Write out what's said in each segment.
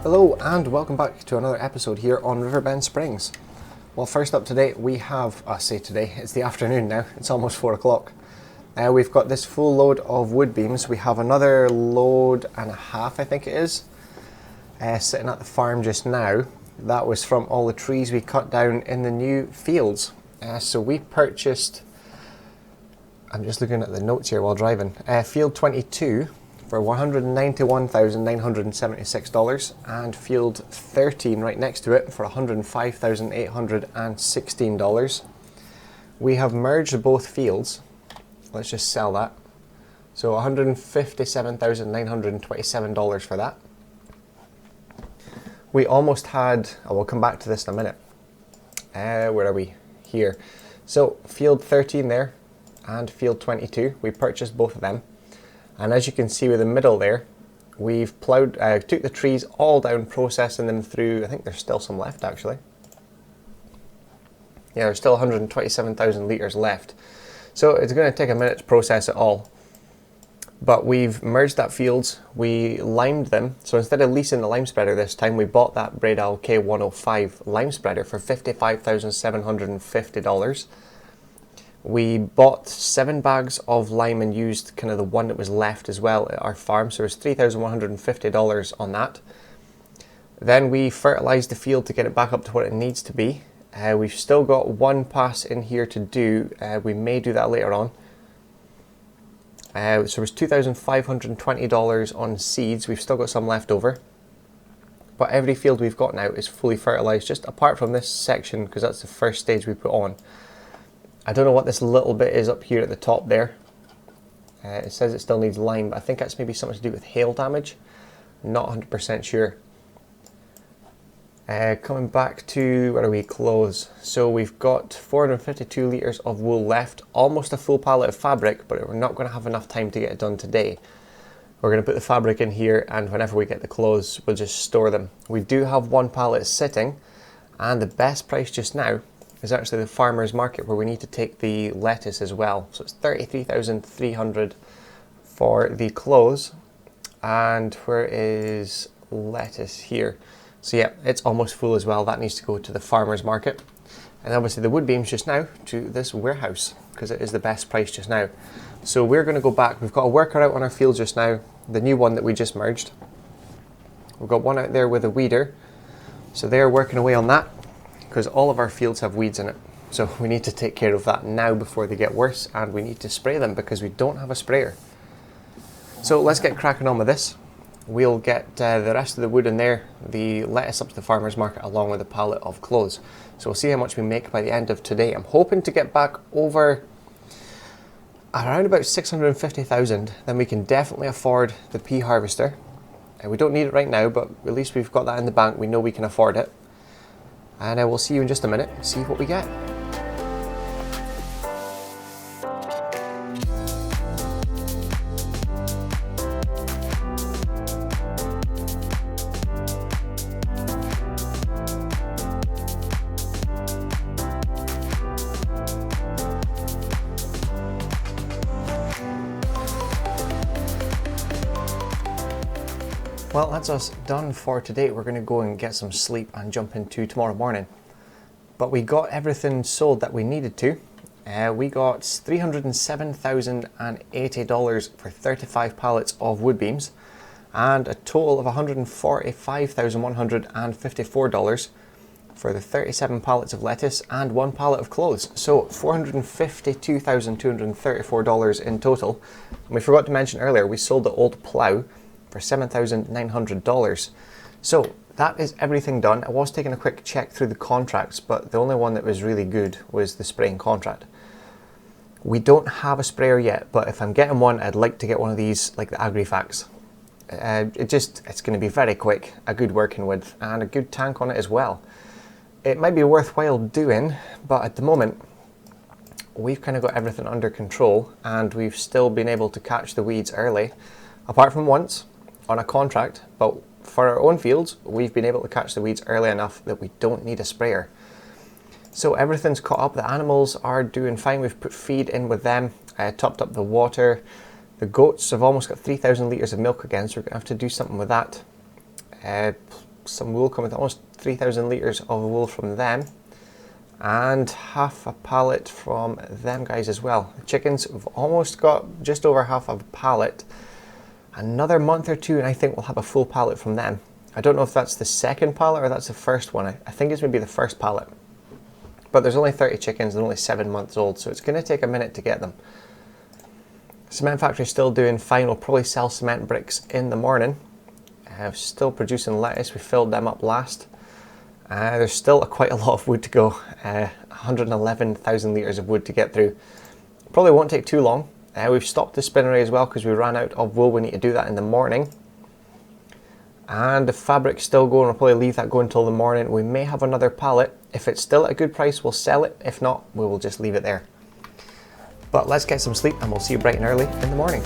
Hello and welcome back to another episode here on Riverbend Springs. Well, first up today we have, it's the afternoon now, it's almost 4 o'clock. We've got this full load of wood beams. We have another load and a half, I think it is, sitting at the farm just now. That was from all the trees we cut down in the new fields. So we purchased, I'm just looking at the notes here while driving, field 22 for $191,976 and field 13 right next to it for $105,816. We have merged both fields. Let's just sell that. So $157,927 for that. We almost had, we'll come back to this in a minute. Where are we? Here. So field 13 there and field 22, we purchased both of them. And as you can see with the middle there, we've plowed, took the trees all down, processing them through, I think there's still some left actually. Yeah, there's still 127,000 litres left. So it's going to take a minute to process it all. But we've merged that fields, we limed them. So instead of leasing the lime spreader this time, we bought that Bradal K105 lime spreader for $55,750. We bought 7 bags of lime and used kind of the one that was left as well at our farm, so it was $3,150 on that. Then we fertilised the field to get it back up to what it needs to be. We've still got one pass in here to do, we may do that later on. So it was $2,520 on seeds. We've still got some left over. But every field we've got now is fully fertilised, just apart from this section, because that's the first stage we put on. I don't know what this little bit is up here at the top there. It says it still needs lime, but I think that's maybe something to do with hail damage. Not 100% sure. Coming back to, where are we, clothes. So we've got 452 litres of wool left, almost a full pallet of fabric, but we're not going to have enough time to get it done today. We're going to put the fabric in here, and whenever we get the clothes, we'll just store them. We do have one pallet sitting, and the best price just now is actually the farmer's market, where we need to take the lettuce as well. So it's $33,300 for the clothes. And where is lettuce? Here. So yeah, it's almost full as well. That needs to go to the farmer's market. And obviously the wood beams just now to this warehouse, because it is the best price just now. So we're going to go back. We've got a worker out on our field just now, the new one that we just merged. We've got one out there with a weeder. So they're working away on that, because all of our fields have weeds in it. So we need to take care of that now before they get worse, and we need to spray them because we don't have a sprayer. So let's get cracking on with this. We'll get the rest of the wood in there, the lettuce up to the farmer's market, along with a pallet of clothes. So we'll see how much we make by the end of today. I'm hoping to get back over around about 650,000, then we can definitely afford the pea harvester. We don't need it right now, but at least we've got that in the bank, we know we can afford it. And we'll see you in just a minute, see what we get. Well, that's us done for today. We're going to go and get some sleep and jump into tomorrow morning. But we got everything sold that we needed to. We got $307,080 for 35 pallets of wood beams, and a total of $145,154 for the 37 pallets of lettuce and one pallet of clothes. So $452,234 in total. And we forgot to mention earlier, we sold the old plough for $7,900. So that is everything done. I was taking a quick check through the contracts, but the only one that was really good was the spraying contract. We don't have a sprayer yet, but if I'm getting one, I'd like to get one of these, like the Agrifax. It's going to be very quick, a good working width, and a good tank on it as well. It might be worthwhile doing, but at the moment, we've kind of got everything under control, and we've still been able to catch the weeds early, apart from once on a contract, but for our own fields, we've been able to catch the weeds early enough that we don't need a sprayer. So everything's caught up. The animals are doing fine. We've put feed in with them, topped up the water. The goats have almost got 3,000 litres of milk again, so we're going to have to do something with that. some wool coming, almost 3,000 litres of wool from them, and half a pallet from them guys as well. The chickens, we've almost got just over half a pallet. Another month or two and I think we'll have a full pallet from them. I don't know if that's the second pallet or that's the first one. I think it's maybe the first pallet. But there's only 30 chickens and only 7 months old, so it's going to take a minute to get them. Cement factory still doing fine. We'll probably sell cement bricks in the morning. Still producing lettuce. We filled them up last. There's still quite a lot of wood to go. 111,000 litres of wood to get through. Probably won't take too long. We've stopped the spinnery as well because we ran out of wool. We need to do that in the morning. And the fabric's still going. We'll probably leave that going until the morning. We may have another pallet. If it's still at a good price, we'll sell it. If not, we will just leave it there. But let's get some sleep and we'll see you bright and early in the morning.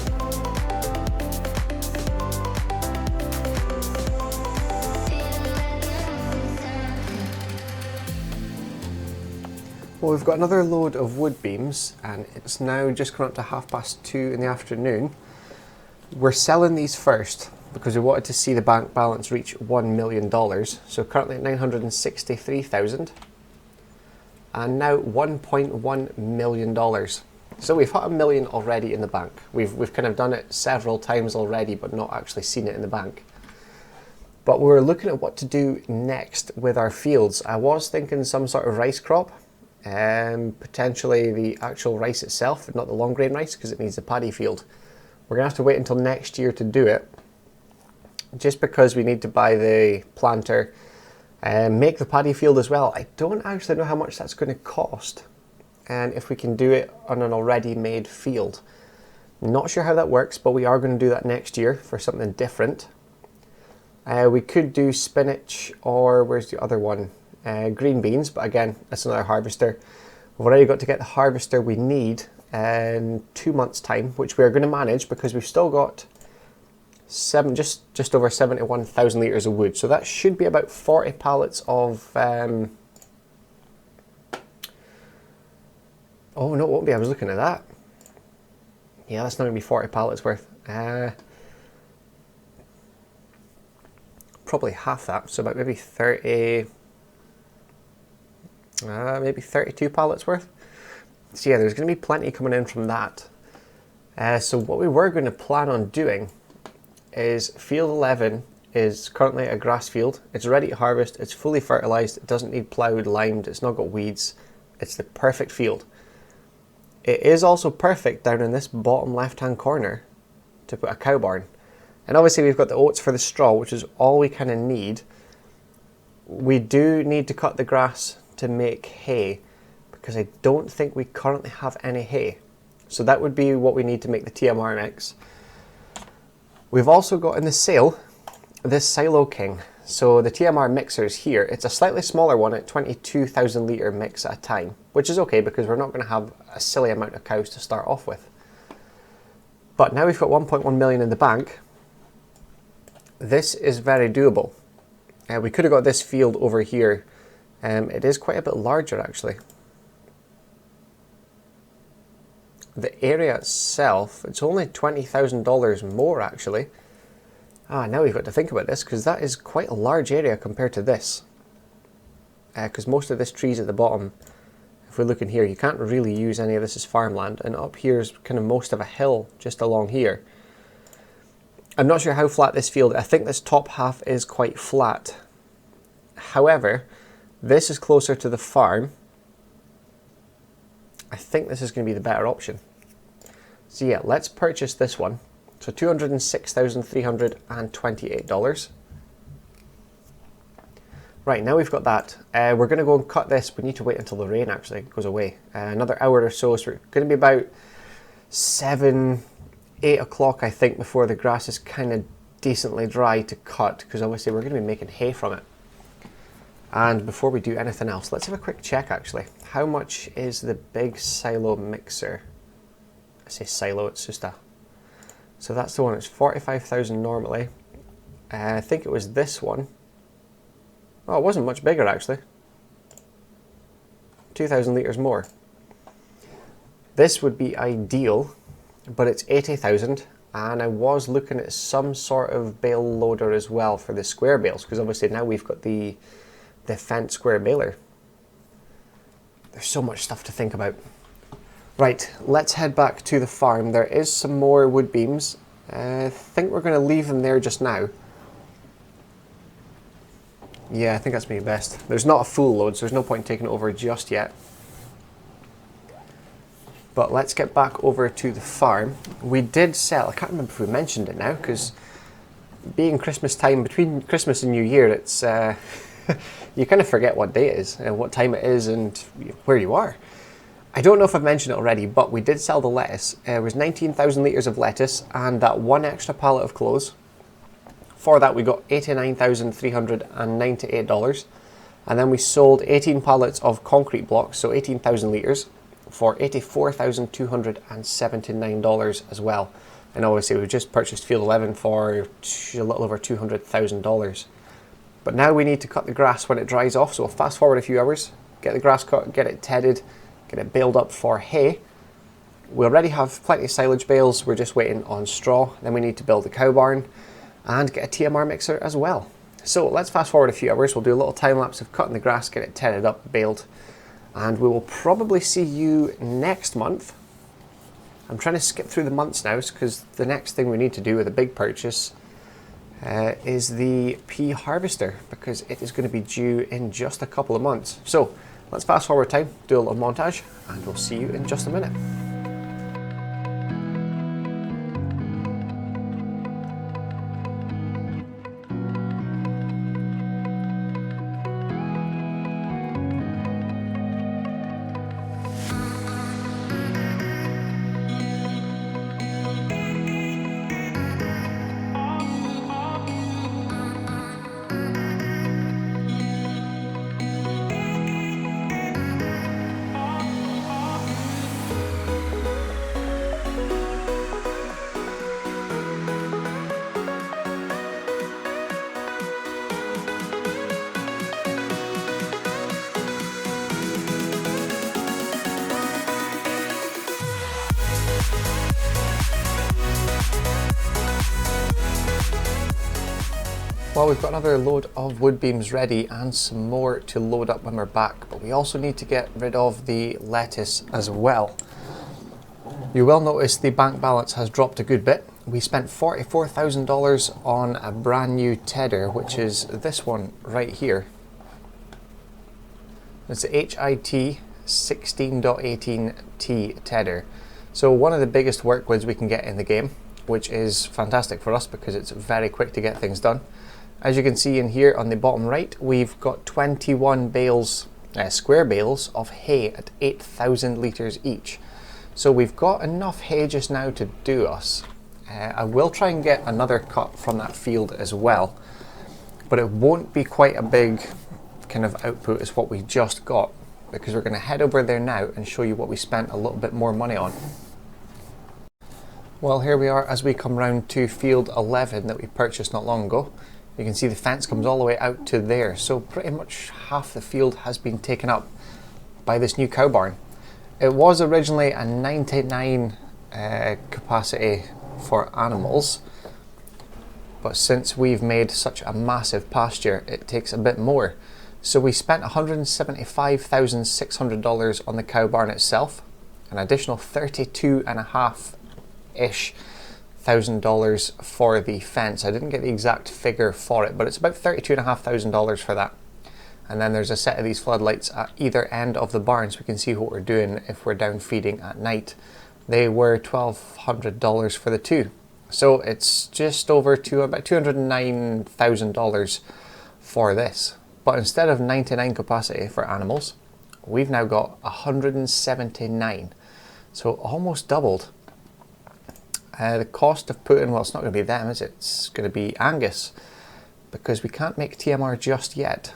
Well, we've got another load of wood beams and it's now just come up to 2:30 in the afternoon. We're selling these first because we wanted to see the bank balance reach $1 million. So currently at 963,000 and now $1.1 million. So we've hit $1 million already in the bank. We've kind of done it several times already, but not actually seen it in the bank. But we're looking at what to do next with our fields. I was thinking some sort of rice crop, potentially the actual rice itself, not the long grain rice because it needs a paddy field. We're gonna have to wait until next year to do it, just because we need to buy the planter and make the paddy field as well. I don't actually know how much that's going to cost and if we can do it on an already made field. Not sure how that works, but we are going to do that next year for something different. We could do spinach or where's the other one? Green beans, but again, that's another harvester. We've already got to get the harvester we need in 2 months' time, which we are going to manage because we've still got just over 71,000 litres of wood. So that should be about 40 pallets of... oh no, it won't be. I was looking at that. Yeah, that's not going to be 40 pallets worth. Probably half that, so about maybe 30... maybe 32 pallets worth. So yeah, there's going to be plenty coming in from that. So what we were going to plan on doing is field 11 is currently a grass field. It's ready to harvest, it's fully fertilised, it doesn't need ploughed, limed, it's not got weeds. It's the perfect field. It is also perfect down in this bottom left hand corner to put a cow barn. And obviously we've got the oats for the straw, which is all we kind of need. We do need to cut the grass to make hay because I don't think we currently have any hay. So that would be what we need to make the TMR mix. We've also got in the sale this Silo King. So the TMR mixer is here. It's a slightly smaller one at 22,000 litre mix at a time, which is okay because we're not going to have a silly amount of cows to start off with. But now we've got 1.1 million in the bank. This is very doable. We could have got this field over here. It is quite a bit larger actually. The area itself, it's only $20,000 more actually. Now we've got to think about this because that is quite a large area compared to this. Because most of this tree's at the bottom. If we're looking here, you can't really use any of this as farmland, and up here is kind of most of a hill just along here. I'm not sure how flat this field, I think this top half is quite flat. However, this is closer to the farm. I think this is going to be the better option. So yeah, let's purchase this one. So $206,328. Right, now we've got that. We're going to go and cut this. We need to wait until the rain actually goes away. Another hour or so. So we're going to be about 7, 8 o'clock I think before the grass is kind of decently dry to cut, because obviously we're going to be making hay from it. And before we do anything else, let's have a quick check actually. How much is the big silo mixer? I say silo, it's just a... So that's the one, it's 45,000 normally. I think it was this one. Oh, it wasn't much bigger actually. 2,000 litres more. This would be ideal, but it's 80,000 and I was looking at some sort of bale loader as well for the square bales, because obviously now we've got the Fendt square baler. There's so much stuff to think about. Right, let's head back to the farm. There is some more wood beams. I think we're going to leave them there just now. Yeah, I think that's maybe best. There's not a full load, so there's no point in taking it over just yet. But let's get back over to the farm. We did sell, I can't remember if we mentioned it now, because being Christmas time, between Christmas and New Year, it's you kind of forget what day it is, and what time it is, and where you are. I don't know if I've mentioned it already, but we did sell the lettuce. It was 19,000 litres of lettuce and that one extra pallet of clothes. For that we got $89,398, and then we sold 18 pallets of concrete blocks, so 18,000 litres, for $84,279 as well. And obviously we just purchased Field 11 for a little over $200,000. But now we need to cut the grass when it dries off, so we'll fast forward a few hours, get the grass cut, get it tedded, get it baled up for hay. We already have plenty of silage bales, we're just waiting on straw. Then we need to build a cow barn and get a TMR mixer as well. So let's fast forward a few hours, we'll do a little time lapse of cutting the grass, get it tedded up, baled, and we will probably see you next month. I'm trying to skip through the months now because the next thing we need to do with a big purchase is the pea harvester, because it is going to be due in just a couple of months. So let's fast forward time, do a little montage, and we'll see you in just a minute. Well, we've got another load of wood beams ready and some more to load up when we're back, but we also need to get rid of the lettuce as well. You will notice the bank balance has dropped a good bit. We spent $44,000 on a brand new tedder, which is this one right here. It's a HIT 16.18T tedder. So one of the biggest workloads we can get in the game, which is fantastic for us because it's very quick to get things done. As you can see in here on the bottom right, we've got 21 bales, square bales of hay at 8,000 litres each. So we've got enough hay just now to do us. I will try and get another cut from that field as well, but it won't be quite a big kind of output as what we just got, because we're going to head over there now and show you what we spent a little bit more money on. Well, here we are as we come round to Field 11 that we purchased not long ago. You can see the fence comes all the way out to there, so pretty much half the field has been taken up by this new cow barn. It was originally a 99 capacity for animals, but since we've made such a massive pasture, it takes a bit more. So we spent $175,600 on the cow barn itself, an additional $32.5-ish thousand for the fence. I didn't get the exact figure for it, but it's about $32,500 for that. And then there's a set of these floodlights at either end of the barn so we can see what we're doing if we're down feeding at night. They were $1,200 for the two. So it's just over to about $209,000 for this. But instead of 99 capacity for animals, we've now got 179. So almost doubled. The cost of putting, well, it's not going to be them, is it? It's going to be Angus, because we can't make TMR just yet.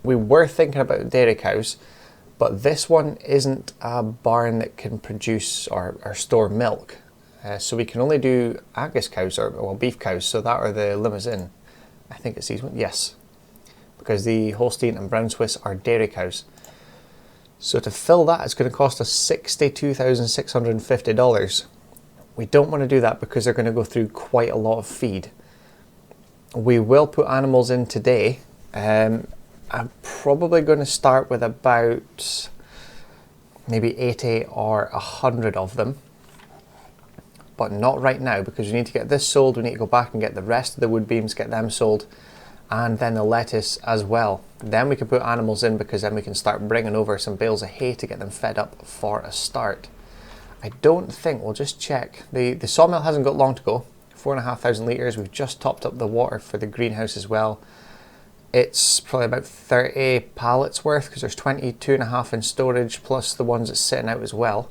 We were thinking about dairy cows, but this one isn't a barn that can produce or store milk. So we can only do Angus cows, or well, beef cows, so that or the Limousin. I think it's these ones, yes. Because the Holstein and Brown Swiss are dairy cows. So to fill that, it's going to cost us $62,650. We don't want to do that because they're going to go through quite a lot of feed. We will put animals in today. I'm probably going to start with about maybe 80 or 100 of them, but not right now because we need to get this sold. We need to go back and get the rest of the wood beams, get them sold, and then the lettuce as well. Then we can put animals in because then we can start bringing over some bales of hay to get them fed up for a start. I don't think, we'll just check, the sawmill hasn't got long to go, 4,500 litres. We've just topped up the water for the greenhouse as well. It's probably about 30 pallets worth because there's 22.5 in storage plus the ones that's sitting out as well.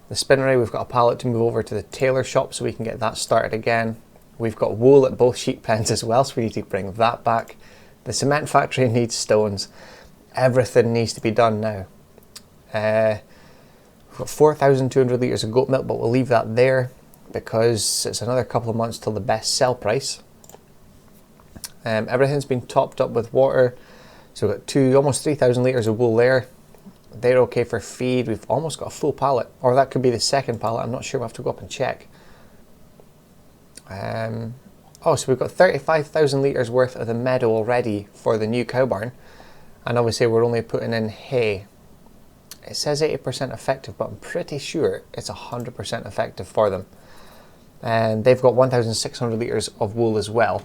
The spinnery, we've got a pallet to move over to the tailor shop so we can get that started again. We've got wool at both sheep pens as well, so we need to bring that back. The cement factory needs stones. Everything needs to be done now. We've got 4,200 litres of goat milk, but we'll leave that there because it's another couple of months till the best sell price. Everything's been topped up with water, so we've got almost 3,000 litres of wool there. They're okay for feed. We've almost got a full pallet, or that could be the second pallet. I'm not sure. We'll have to go up and check. So we've got 35,000 litres worth of the meadow already for the new cow barn, and obviously we're only putting in hay. It says 80% effective, but I'm pretty sure it's 100% effective for them. And they've got 1,600 litres of wool as well.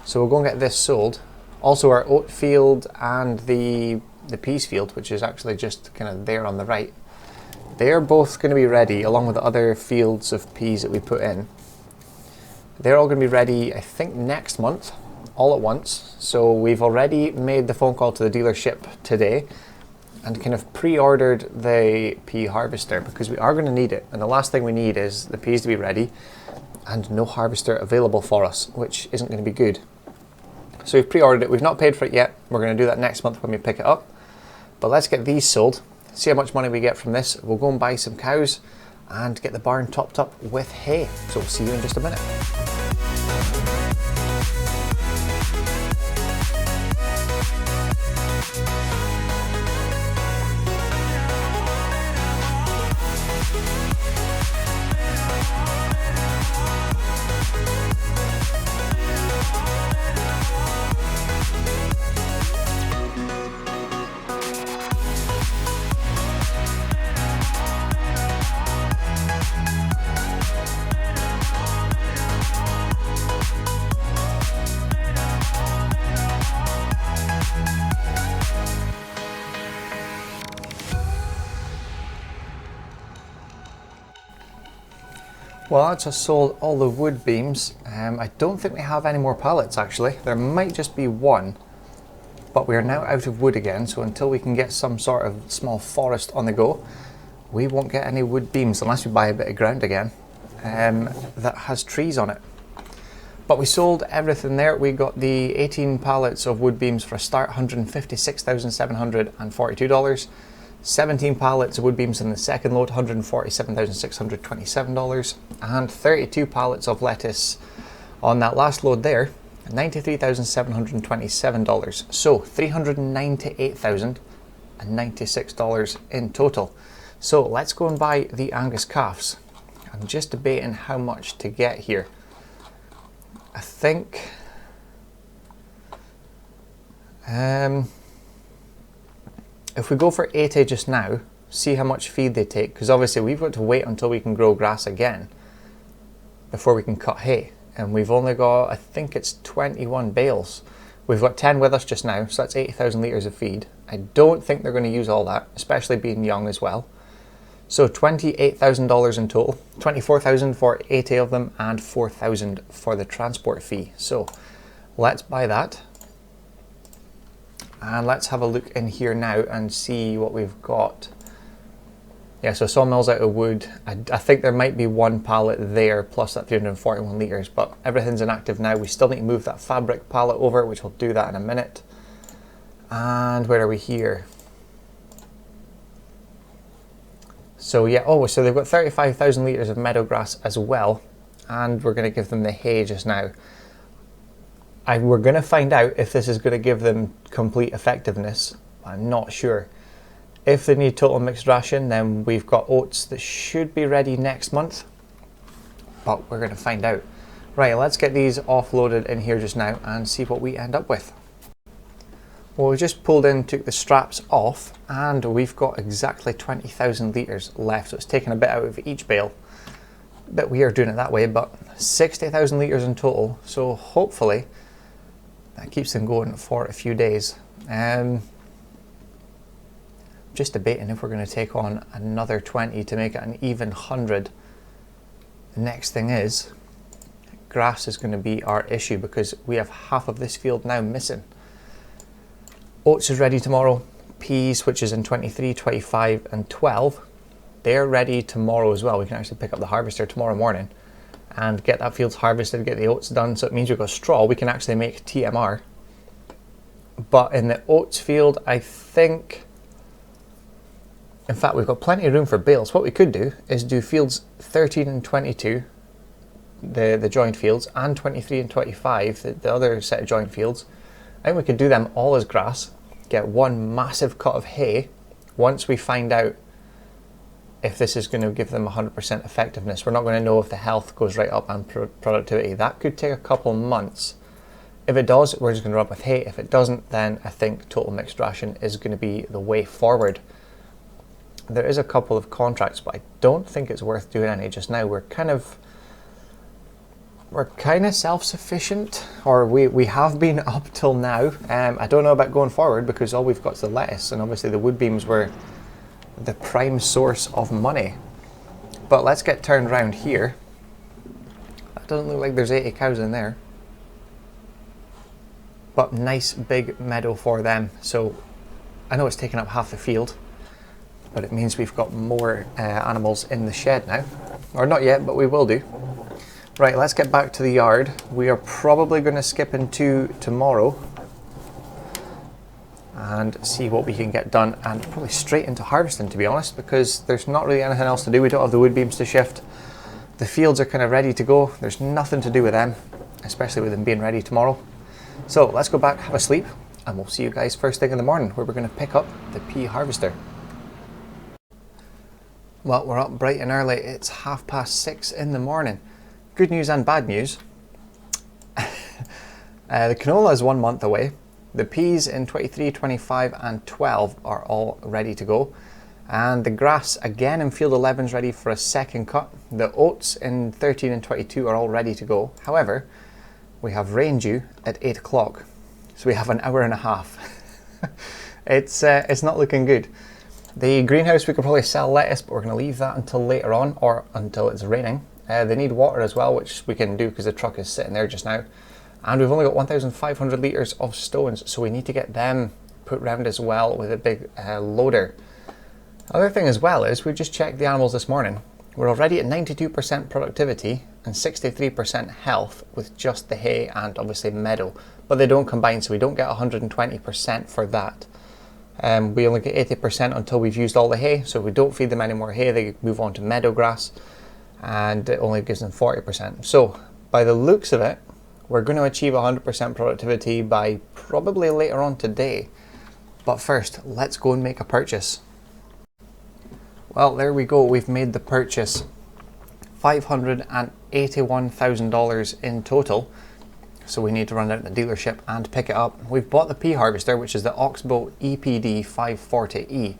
So we'll go and get this sold. Also our oat field and the peas field, which is actually just kind of there on the right, they're both going to be ready along with the other fields of peas that we put in. They're all going to be ready, I think, next month, all at once. So we've already made the phone call to the dealership today and kind of pre-ordered the pea harvester because we are going to need it. And the last thing we need is the peas to be ready and no harvester available for us, which isn't going to be good. So we've pre-ordered it. We've not paid for it yet. We're going to do that next month when we pick it up. But let's get these sold, see how much money we get from this. We'll go and buy some cows and get the barn topped up with hay. So we'll see you in just a minute. Well, that's just sold all the wood beams. I don't think we have any more pallets actually. There might just be one, but we are now out of wood again, so until we can get some sort of small forest on the go, we won't get any wood beams unless we buy a bit of ground again that has trees on it. But we sold everything there. We got the 18 pallets of wood beams for a start, $156,742. 17 pallets of wood beams in the second load, $147,627, and 32 pallets of lettuce on that last load there, $93,727. So $398,096 in total. So let's go and buy the Angus calves. I'm just debating how much to get here. I think if we go for 80 just now, see how much feed they take, because obviously we've got to wait until we can grow grass again before we can cut hay, and we've only got, I think it's 21 bales. We've got 10 with us just now, so that's 80,000 litres of feed. I don't think they're going to use all that, especially being young as well. So $28,000 in total, $24,000 for 80 of them and $4,000 for the transport fee. So let's buy that. And let's have a look in here now and see what we've got. Yeah, so sawmill's out of wood. I think there might be one pallet there plus that 341 litres, but everything's inactive now. We still need to move that fabric pallet over, which we'll do that in a minute. And where are we here? So yeah, oh, so they've got 35,000 litres of meadow grass as well, and we're going to give them the hay just now. We're going to find out if this is going to give them complete effectiveness. I'm not sure. If they need total mixed ration, then we've got oats that should be ready next month, but we're going to find out. Right, let's get these offloaded in here just now and see what we end up with. Well, we just pulled in, took the straps off, and we've got exactly 20,000 litres left, so it's taken a bit out of each bale. A bit weird doing it that way, but 60,000 litres in total, so hopefully that keeps them going for a few days. Just debating if we're going to take on another 20 to make it an even 100. The next thing is, grass is going to be our issue because we have half of this field now missing. Oats is ready tomorrow. Peas, which is in 23, 25 and 12, they're ready tomorrow as well. We can actually pick up the harvester tomorrow morning and get that field harvested, get the oats done, so it means we've got straw. We can actually make TMR. But in the oats field, I think, in fact, we've got plenty of room for bales. What we could do is do fields 13 and 22, the joint fields, and 23 and 25, the other set of joint fields. I think we could do them all as grass, get one massive cut of hay once we find out if this is going to give them 100% effectiveness. We're not going to know if the health goes right up and productivity. That could take a couple months. If it does, we're just going to run with hay. If it doesn't, then I think total mixed ration is going to be the way forward. There is a couple of contracts, but I don't think it's worth doing any just now. We're kind of self-sufficient, or we have been up till now. I don't know about going forward because all we've got is the lettuce, and obviously the wood beams were the prime source of money. But let's get turned around here. That doesn't look like there's 80 cows in there, but nice big meadow for them. So I know it's taken up half the field, but it means we've got more animals in the shed now, or not yet, but we will do. Right, let's get back to the yard. We are probably going to skip into tomorrow and see what we can get done, and probably straight into harvesting, to be honest, because there's not really anything else to do. We don't have the wood beams to shift. The fields are kind of ready to go. There's nothing to do with them, especially with them being ready tomorrow. So let's go back, have a sleep, and we'll see you guys first thing in the morning where we're going to pick up the pea harvester. Well, we're up bright and early. It's 6:30 in the morning. Good news and bad news. The canola is 1 month away. The peas in 23, 25 and 12 are all ready to go. And the grass again in field 11 is ready for a second cut. The oats in 13 and 22 are all ready to go. However, we have rain due at 8 o'clock. So we have an hour and a half. It's not looking good. The greenhouse, we could probably sell lettuce, but we're going to leave that until later on, or until it's raining. They need water as well, which we can do because the truck is sitting there just now. And we've only got 1,500 litres of stones, so we need to get them put round as well with a big loader. Other thing as well is we just checked the animals this morning. We're already at 92% productivity and 63% health with just the hay and obviously meadow, but they don't combine, so we don't get 120% for that. We only get 80% until we've used all the hay, so if we don't feed them any more hay, they move on to meadow grass, and it only gives them 40%. So by the looks of it, we're going to achieve 100% productivity by probably later on today. But first, let's go and make a purchase. Well, there we go. We've made the purchase. $581,000 in total. So we need to run out to the dealership and pick it up. We've bought the pea harvester, which is the Oxbow EPD 540E.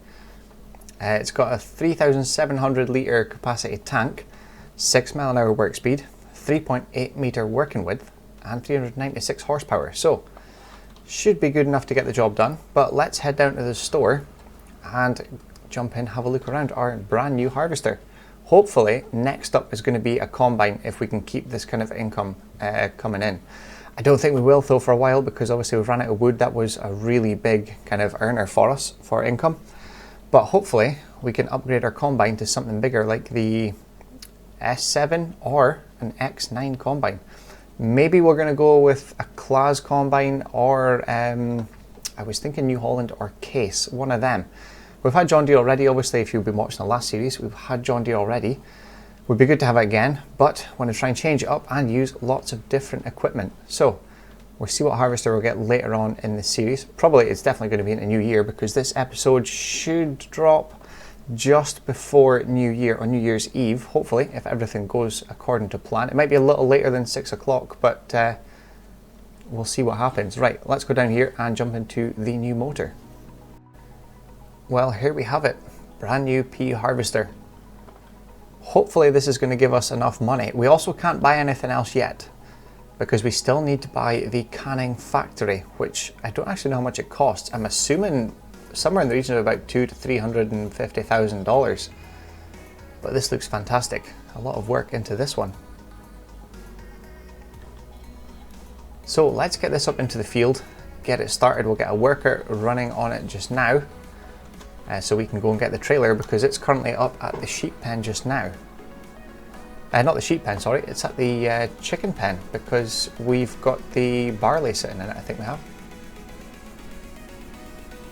It's got a 3,700 litre capacity tank, 6 mile an hour work speed, 3.8 metre working width, and 396 horsepower. So should be good enough to get the job done. But let's head down to the store and jump in, have a look around our brand new harvester. Hopefully next up is going to be a combine if we can keep this kind of income coming in. I don't think we will though for a while, because obviously we've run out of wood. That was a really big kind of earner for us for income. But hopefully we can upgrade our combine to something bigger like the S7 or an X9 combine. Maybe we're going to go with a Claas combine, or I was thinking New Holland or Case, one of them. We've had John Deere already, obviously if you've been watching the last series, we've had John Deere already. Would be good to have it again, but want to try and change it up and use lots of different equipment. So We'll see what harvester we'll get later on in the series. Probably it's definitely going to be in the new year, because this episode should drop just before New Year, on New Year's Eve, hopefully, if everything goes according to plan. It might be a little later than 6 o'clock, but we'll see what happens. Right, let's go down here and jump into the new motor. Well, here we have it, brand new pea harvester. Hopefully this is going to give us enough money. We also can't buy anything else yet, because we still need to buy the canning factory, which I don't actually know how much it costs. I'm assuming somewhere in the region of about $200,000 to $350,000. But this looks fantastic. A lot of work into this one. So let's get this up into the field, get it started. We'll get a worker running on it just now, so we can go and get the trailer, because it's currently up at the sheep pen just now. Not the sheep pen, sorry, it's at the chicken pen, because we've got the barley sitting in it, I think we have.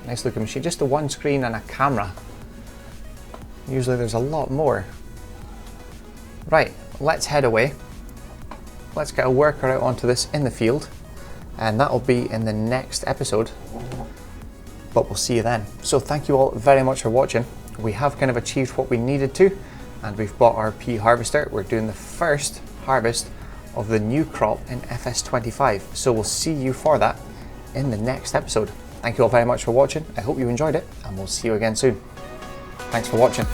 Nice looking machine, just the one screen and a camera. Usually there's a lot more. Right, let's head away. Let's get a worker out onto this in the field, and that'll be in the next episode. But we'll see you then. So thank you all very much for watching. We have kind of achieved what we needed to, and we've bought our pea harvester. We're doing the first harvest of the new crop in FS25. So we'll see you for that in the next episode. Thank you all very much for watching. I hope you enjoyed it, and we'll see you again soon. Thanks for watching.